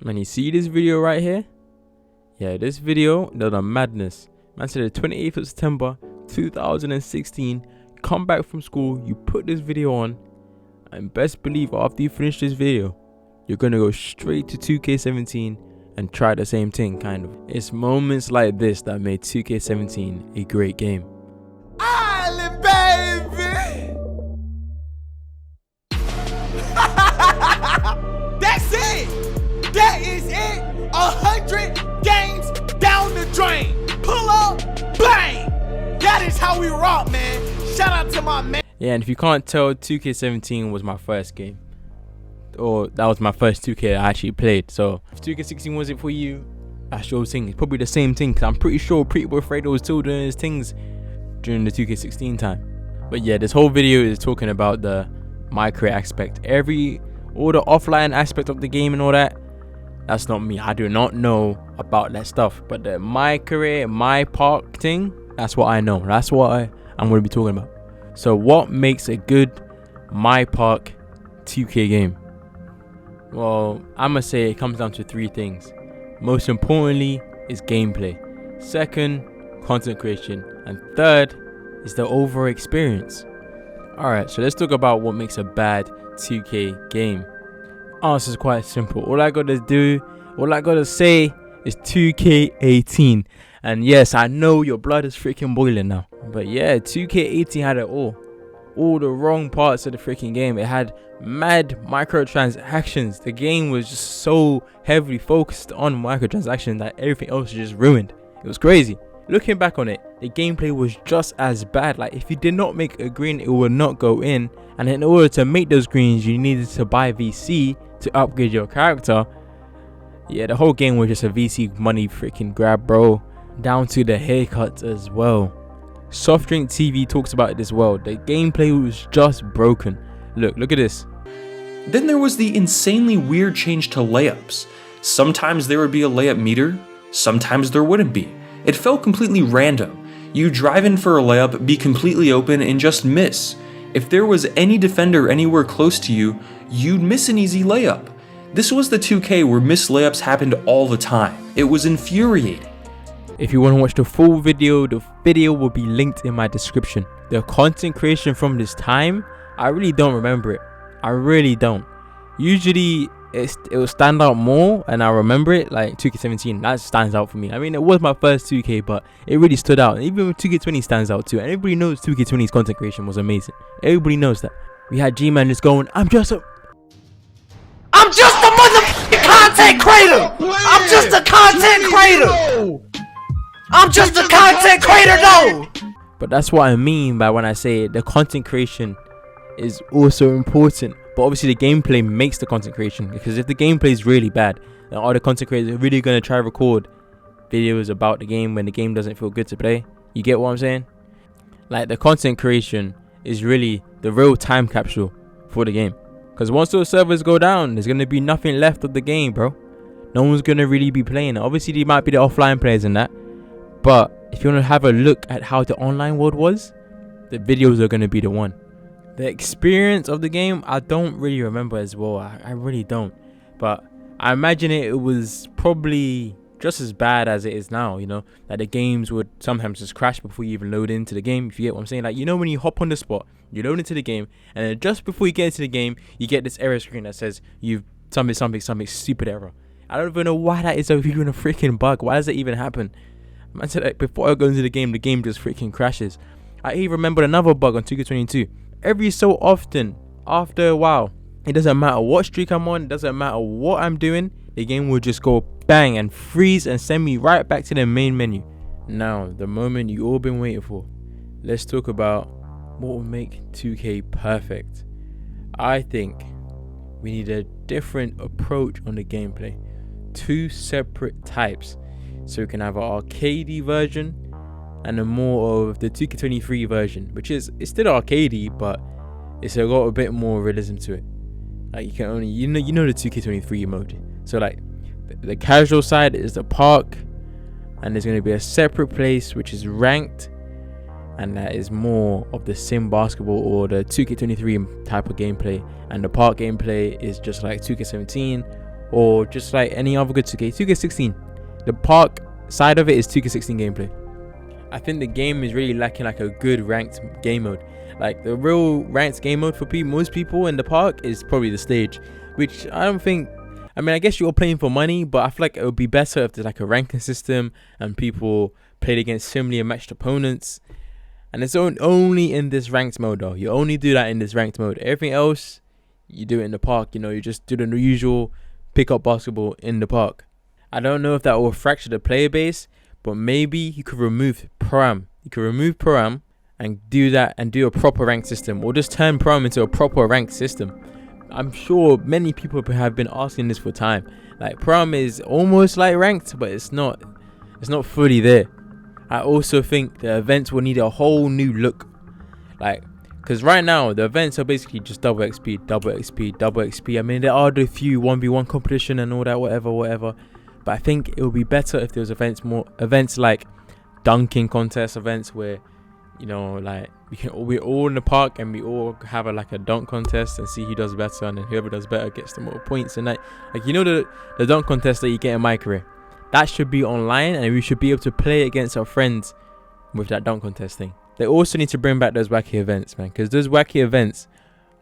Man, you see this video right here? Yeah, this video, they're the madness. Man said the 28th of September 2016, come back from school, you put this video on, and best believe after you finish this video, you're gonna go straight to 2K17 and try the same thing, kind of. It's moments like this that made 2K17 a great game. Island, baby! That's it! That is it! 100 games down the drain. Pull up, bang! That is how we rock, man. Shout out to my man. Yeah, and if you can't tell, 2K17 was my first game. Or that was my first 2K I actually played. So if 2K16 wasn't for you, that's your thing. It's probably the same thing, because I'm pretty sure Pretty Boy Fredo was still doing his things during the 2K16 time. But yeah, this whole video is talking about the my career aspect. All the offline aspect of the game and all that, that's not me. I do not know about that stuff. But the my career, my park thing, that's what I know. That's what I'm going to be talking about. So what makes a good my park 2K game? Well, I'm going to say it comes down to three things. Most importantly is gameplay. Second, content creation. And third is the overall experience. Alright, so let's talk about what makes a bad 2K game. Answer is quite simple. All I gotta say is 2K18. And yes, I know your blood is freaking boiling now. But yeah, 2K18 had it all. All the wrong parts of the freaking game. It had mad microtransactions. The game was just so heavily focused on microtransactions that everything else was just ruined. It was crazy. Looking back on it, the gameplay was just as bad. Like, if you did not make a green, it would not go in. And in order to make those greens, you needed to buy VC to upgrade your character. Yeah, the whole game was just a VC money freaking grab, bro. Down to the haircuts as well. Soft Drink TV talks about it as well. The gameplay was just broken. Look at this. Then there was the insanely weird change to layups. Sometimes there would be a layup meter, sometimes there wouldn't be. It felt completely random. You drive in for a layup, be completely open, and just miss. If there was any defender anywhere close to you, you'd miss an easy layup. This was the 2K where missed layups happened all the time. It was infuriating. If you want to watch the full video, the video will be linked in my description. The content creation from this time, I really don't remember it. I really don't. Usually it will stand out more and I remember it, like 2K17, that stands out for me. I mean, it was my first 2K, but it really stood out. Even 2K20 stands out too. And everybody knows 2K20's content creation was amazing. Everybody knows that. We had G-Man just going, I'm just a motherfucking content creator! I'm just a content creator! I'm just a content creator, no! But that's what I mean by when I say the content creation is also important. But obviously the gameplay makes the content creation, because if the gameplay is really bad, then are the content creators really going to try to record videos about the game when the game doesn't feel good to play? You get what I'm saying? Like, the content creation is really the real time capsule for the game. Because once those servers go down, there's going to be nothing left of the game, bro. No one's going to really be playing it. Obviously there might be the offline players in that. But if you want to have a look at how the online world was, the videos are going to be the one. The experience of the game, I don't really remember as well. I really don't. But I imagine it was probably just as bad as it is now, you know. Like, the games would sometimes just crash before you even load into the game, if you get what I'm saying. Like, you know, when you hop on the spot, you load into the game, and then just before you get into the game, you get this error screen that says you've something stupid error. I don't even know why that is even a freaking bug. Why does that even happen? Man said, like, before I go into the game just freaking crashes. I even remembered another bug on 2K22. Every so often, after a while, it doesn't matter what streak I'm on, it doesn't matter what I'm doing, the game will just go bang and freeze and send me right back to the main menu. Now, the moment you all been waiting for. Let's talk about what will make 2K perfect. I think we need a different approach on the gameplay. Two separate types. So we can have an arcadey version and a more of the 2K23 version, which is, it's still arcadey, but it's got a bit more realism to it. Like, you can only, you know the 2K23 mode. So like the casual side is the park, and there's going to be a separate place which is ranked, and that is more of the sim basketball or the 2K23 type of gameplay, and the park gameplay is just like 2K17 or just like any other good 2K. 2K16, the park side of it is 2K16 gameplay. I think the game is really lacking like a good ranked game mode. Like the real ranked game mode for most people in the park is probably the stage, which I don't think. I mean, I guess you're playing for money, but I feel like it would be better if there's like a ranking system and people played against similarly matched opponents. And it's only in this ranked mode though. You only do that in this ranked mode. Everything else, you do it in the park. You know, you just do the usual pick up basketball in the park. I don't know if that will fracture the player base, but maybe you could remove Pro-Am. You could remove Pro-Am and do that and do a proper ranked system, or just turn Pro-Am into a proper ranked system. I'm sure many people have been asking this for time. Like Pro-Am is almost like ranked, but it's not fully there. I also think the events will need a whole new look. Like, because right now the events are basically just double XP, double XP, double XP. I mean, there are the few 1v1 competition and all that, whatever. But I think it would be better if there was more events like dunking contest events where, you know, like we're all in the park and we all have a dunk contest and see who does better, and then whoever does better gets the more points. And like you know, the dunk contest that you get in my career, that should be online, and we should be able to play against our friends with that dunk contest thing. They also need to bring back those wacky events, man, because those wacky events,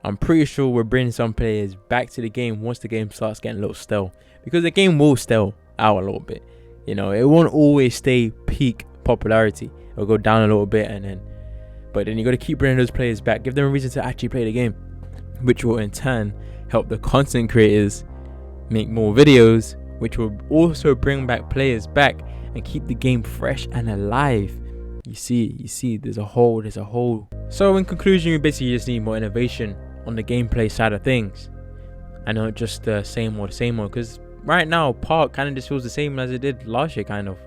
I'm pretty sure will bring some players back to the game once the game starts getting a little stale, because the game will stale out a little bit. You know, it won't always stay peak popularity. It'll go down a little bit, but then you got to keep bringing those players back, give them a reason to actually play the game, which will in turn help the content creators make more videos, which will also bring back players back and keep the game fresh and alive. You see, there's a hole. So in conclusion, we basically just need more innovation on the gameplay side of things, and not just the same old, because right now Park kind of just feels the same as it did last year, kind of.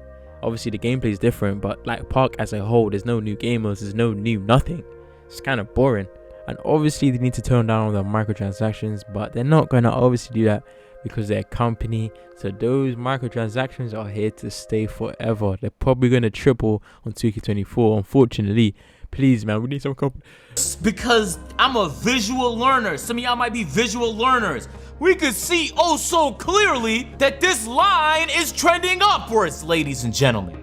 Obviously the gameplay is different, but like Park as a whole, there's no new gamers, there's no new nothing. It's kind of boring. And obviously they need to tone down on the microtransactions, but they're not going to obviously do that because they're a company. So those microtransactions are here to stay forever. They're probably going to triple on 2K24, unfortunately. Please, man, we need some Because I'm a visual learner. Some of y'all might be visual learners. We could see oh so clearly that this line is trending upwards, ladies and gentlemen.